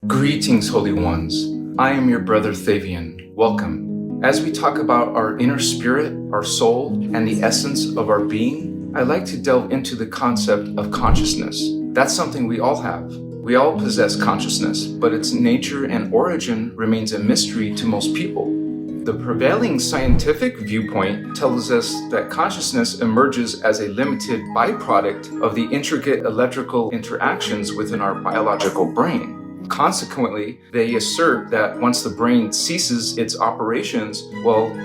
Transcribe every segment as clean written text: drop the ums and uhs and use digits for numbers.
Greetings, Holy Ones. I am your brother Thavian. Welcome. As we talk about our inner spirit, our soul, and the essence of our being, I like to delve into the concept of consciousness. That's something we all have. We all possess consciousness, but its nature and origin remains a mystery to most people. The prevailing scientific viewpoint tells us that consciousness emerges as a limited byproduct of the intricate electrical interactions within our biological brain. Consequently, they assert that once the brain ceases its operations,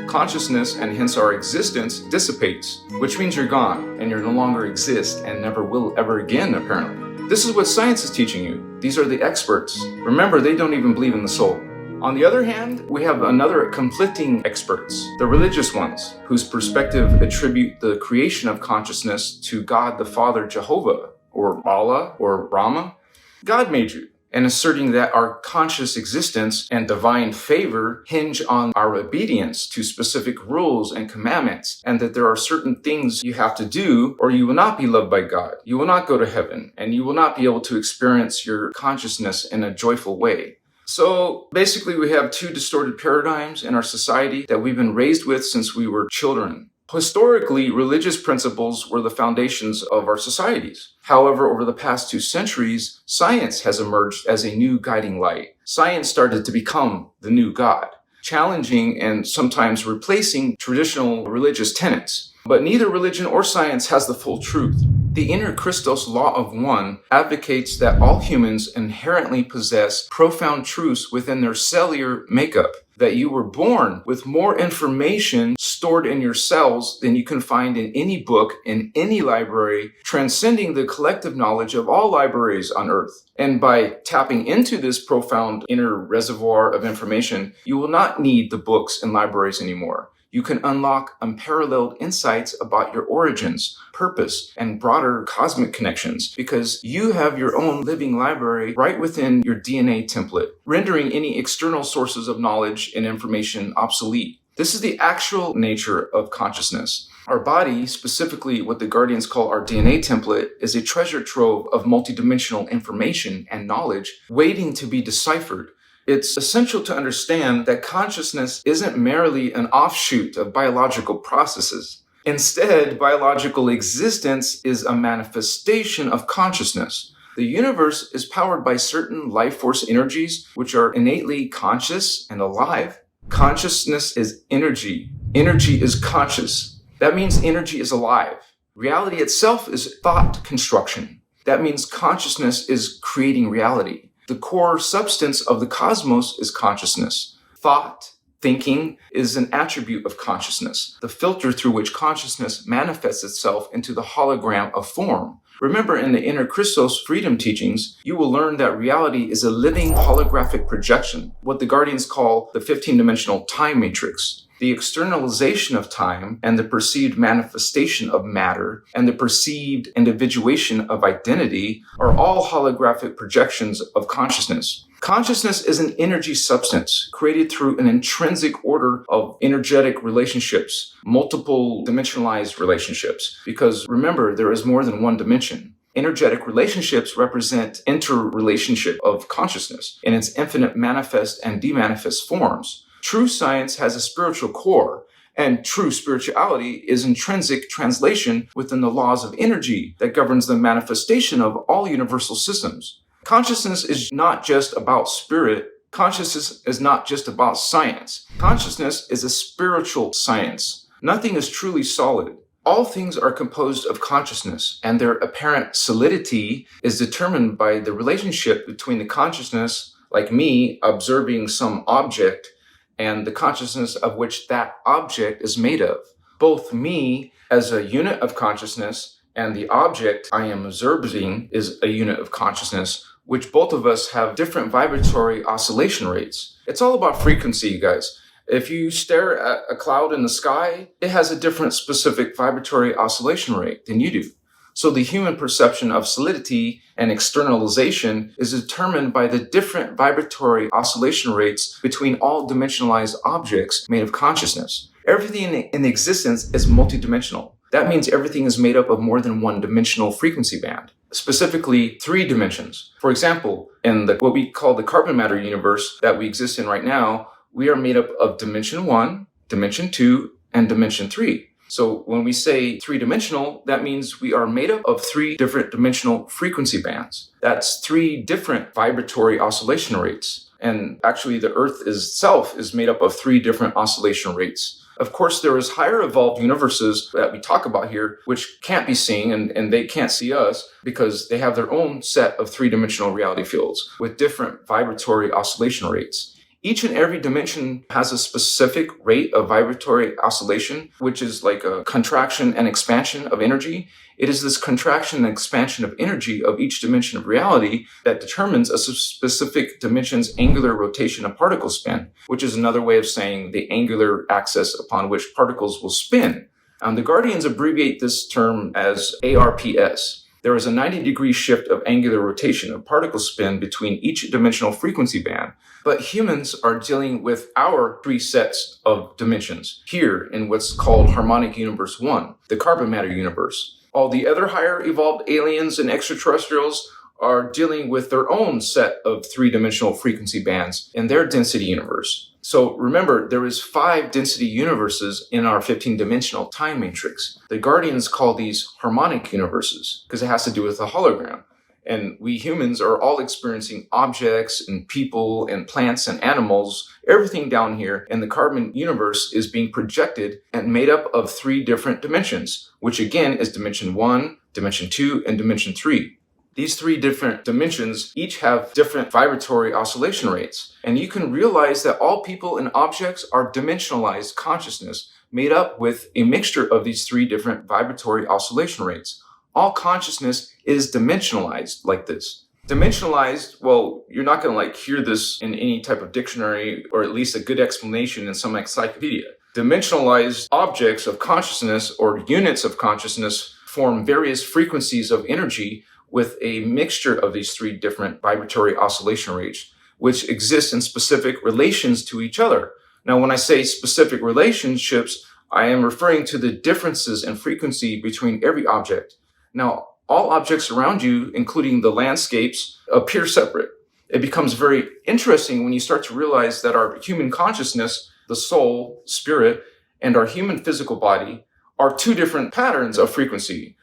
consciousness and hence our existence dissipates, which means you're gone and you no longer exist and never will ever again, apparently. This is what science is teaching you. These are the experts. Remember, they don't even believe in the soul. On the other hand, we have another conflicting experts, the religious ones, whose perspective attribute the creation of consciousness to God the Father Jehovah, or Allah, or Rama. God made you, and asserting that our conscious existence and divine favor hinge on our obedience to specific rules and commandments, and that there are certain things you have to do or you will not be loved by God. You will not go to heaven, and you will not be able to experience your consciousness in a joyful way. So basically, we have two distorted paradigms in our society that we've been raised with since we were children. Historically, religious principles were the foundations of our societies. However, over the past 2 centuries, science has emerged as a new guiding light. Science started to become the new God, challenging and sometimes replacing traditional religious tenets. But neither religion or science has the full truth. The inner Christos law of one advocates that all humans inherently possess profound truths within their cellular makeup, that you were born with more information stored in your cells than you can find in any book, in any library, transcending the collective knowledge of all libraries on Earth. And by tapping into this profound inner reservoir of information, you will not need the books and libraries anymore. You can unlock unparalleled insights about your origins, purpose, and broader cosmic connections because you have your own living library right within your DNA template, rendering any external sources of knowledge and information obsolete. This is the actual nature of consciousness. Our body, specifically what the Guardians call our DNA template, is a treasure trove of multidimensional information and knowledge waiting to be deciphered. It's essential to understand that consciousness isn't merely an offshoot of biological processes. Instead, biological existence is a manifestation of consciousness. The universe is powered by certain life force energies which are innately conscious and alive. Consciousness is energy. Energy is conscious. That means energy is alive. Reality itself is thought construction. That means consciousness is creating reality. The core substance of the cosmos is consciousness. Thought, thinking, is an attribute of consciousness, the filter through which consciousness manifests itself into the hologram of form. Remember, in the Inner Christos Freedom teachings, you will learn that reality is a living holographic projection, what the Guardians call the 15-dimensional time matrix. The externalization of time and the perceived manifestation of matter and the perceived individuation of identity are all holographic projections of consciousness. Consciousness is an energy substance created through an intrinsic order of energetic relationships, multiple dimensionalized relationships, because remember, there is more than one dimension. Energetic relationships represent interrelationship of consciousness in its infinite manifest and demanifest forms. True science has a spiritual core, and true spirituality is intrinsic translation within the laws of energy that governs the manifestation of all universal systems. Consciousness is not just about spirit. Consciousness is not just about science. Consciousness is a spiritual science. Nothing is truly solid. All things are composed of consciousness, and their apparent solidity is determined by the relationship between the consciousness, like me, observing some object, and the consciousness of which that object is made of. Both me as a unit of consciousness and the object I am observing is a unit of consciousness, which both of us have different vibratory oscillation rates. It's all about frequency, you guys. If you stare at a cloud in the sky, it has a different specific vibratory oscillation rate than you do. So the human perception of solidity and externalization is determined by the different vibratory oscillation rates between all dimensionalized objects made of consciousness. Everything in existence is multidimensional. That means everything is made up of more than one dimensional frequency band. specifically 3 dimensions. For example, in what we call the carbon matter universe that we exist in right now, we are made up of dimension 1, dimension 2, and dimension 3. So when we say 3-dimensional, that means we are made up of 3 different dimensional frequency bands. That's 3 different vibratory oscillation rates. And actually the Earth itself is made up of 3 different oscillation rates. Of course, there is higher evolved universes that we talk about here, which can't be seen and they can't see us because they have their own set of 3-dimensional reality fields with different vibratory oscillation rates. Each and every dimension has a specific rate of vibratory oscillation, which is like a contraction and expansion of energy. It is this contraction and expansion of energy of each dimension of reality that determines a specific dimension's angular rotation of particle spin, which is another way of saying the angular axis upon which particles will spin. The Guardians abbreviate this term as ARPS. There is a 90-degree shift of angular rotation of particle spin between each dimensional frequency band. But humans are dealing with our 3 sets of dimensions here in what's called harmonic universe 1, the carbon matter universe. All the other higher evolved aliens and extraterrestrials are dealing with their own set of 3-dimensional frequency bands in their density universe. So remember, there is 5 density universes in our 15-dimensional time matrix. The Guardians call these harmonic universes because it has to do with a hologram. And we humans are all experiencing objects and people and plants and animals. Everything down here in the carbon universe is being projected and made up of 3 different dimensions, which again is dimension 1, dimension 2, and dimension 3. These 3 different dimensions each have different vibratory oscillation rates. And you can realize that all people and objects are dimensionalized consciousness made up with a mixture of these 3 different vibratory oscillation rates. All consciousness is dimensionalized like this. Dimensionalized, well, you're not going to hear this in any type of dictionary or at least a good explanation in some encyclopedia. Dimensionalized objects of consciousness or units of consciousness form various frequencies of energy with a mixture of these 3 different vibratory oscillation rates, which exist in specific relations to each other. Now, when I say specific relationships, I am referring to the differences in frequency between every object. Now, all objects around you, including the landscapes, appear separate. It becomes very interesting when you start to realize that our human consciousness, the soul, spirit, and our human physical body are 2 different patterns of frequency,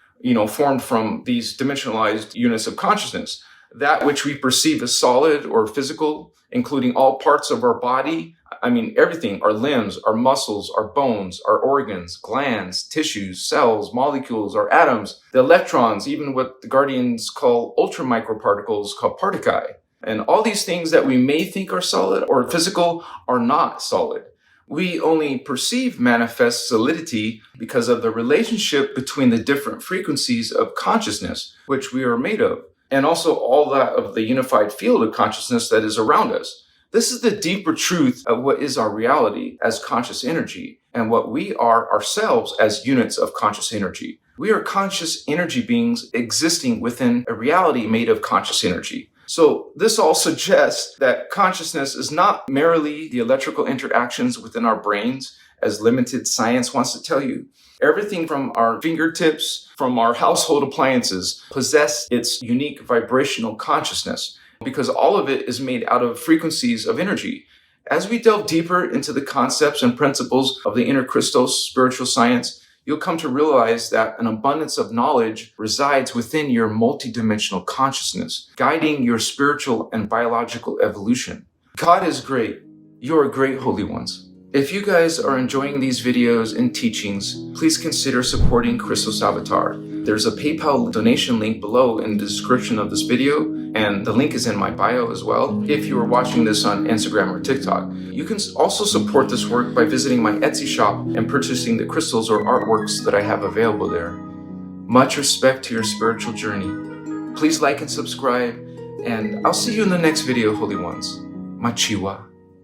formed from these dimensionalized units of consciousness. That which we perceive as solid or physical, including all parts of our body, everything, our limbs, our muscles, our bones, our organs, glands, tissues, cells, molecules, our atoms, the electrons, even what the Guardians call ultramicroparticles called particae. And all these things that we may think are solid or physical are not solid. We only perceive manifest solidity because of the relationship between the different frequencies of consciousness, which we are made of, and also all that of the unified field of consciousness that is around us. This is the deeper truth of what is our reality as conscious energy and what we are ourselves as units of conscious energy. We are conscious energy beings existing within a reality made of conscious energy. So this all suggests that consciousness is not merely the electrical interactions within our brains, as limited science wants to tell you. Everything from our fingertips, from our household appliances, possess its unique vibrational consciousness, because all of it is made out of frequencies of energy. As we delve deeper into the concepts and principles of the inner Christos spiritual science, you'll come to realize that an abundance of knowledge resides within your multidimensional consciousness, guiding your spiritual and biological evolution. God is great. You are great, holy ones. If you guys are enjoying these videos and teachings, please consider supporting Christos Avatar. There's a PayPal donation link below in the description of this video, and the link is in my bio as well. If you are watching this on Instagram or TikTok, you can also support this work by visiting my Etsy shop and purchasing the crystals or artworks that I have available there. Much respect to your spiritual journey. Please like and subscribe, and I'll see you in the next video, holy ones. Machiwa.